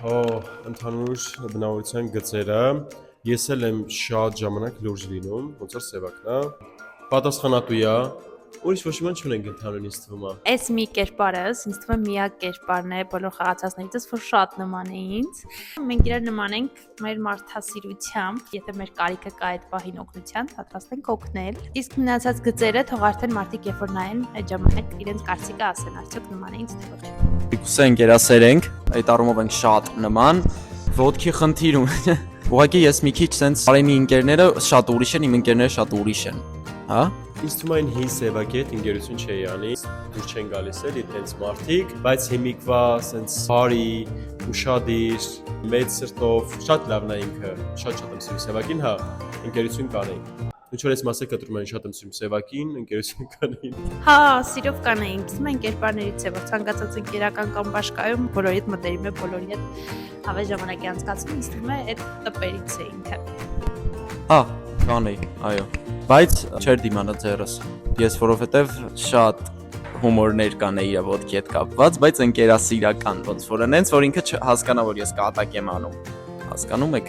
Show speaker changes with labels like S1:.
S1: Հո ընդհանուր բնավորության գծերը ես էլ եմ շատ ժամանակ լուրջ լինում, ոնց որ Սևակն է։ Պատասխանատու է, ուրիշ ոչ մի բան չունենք ընդհանուր ինձ թվում է։
S2: Այս մի կերպարս, ինձ թվում է միակ կերպարն է բոլոր խաղացածներից, որ շատ նման է ինձ։ Մենք իրար նման ենք մեր մարդասիրությամբ, եթե մեր կարիքը կա այդ պահին օգնության, պատրաստ ենք օգնել։ Իսկ մնացած գծերը թող արդեն մարդիկ երբ որ նայեն, այդ ժամանակ իրենց կարծիքը ասեն, արդյոք նման է ինձ թե ոչ։
S3: Պիկուսը ընկերասեր ենք, այդ առումով ենք շատ նման, ոտքի խնդիր ունի։ Ուղղակի ես մի քիչ sense արեմի ընկերները շատ ուրիշ են, իմ ընկերները շատ ուրիշ են, հա։
S1: Ինձ թվում է այն հին Սևակի հետ ընկերություն չի անի, դուր չեն գալիս էլի տենց մարդիկ, բայց հիմիկվա sense բարի, ուշադիր, մեծ սրտով, շատ լավն է ինքը, շատ եմ սիրում Սևակին, հա, ընկերություն կանեին։ Ինչ որ այս մասը կտրում են շատ եմ սիրում Սևակին, ընկերություն կանեին։
S2: Հա, սիրով կանեին, իսկ մենք կերպարներից է, որ ցանկացած ընկերական կամ բաշկայում բոլորի հետ մտերիմ է, բոլորի հետ հավես ժամանակի անցկացնում, ինձ թվում է այդ տպերից է ինքը։
S3: Հա, կանեի, այո։ Բայց չէր դիմանա ձեռս։ Ես որովհետև շատ հումորներ կանեի իր ոտքի հետ կապված, բայց ընկերասիրական, ոնց որ նենց որ ինքը հասկանա որ ես կատակ եմ անում։ Հասկանում եք։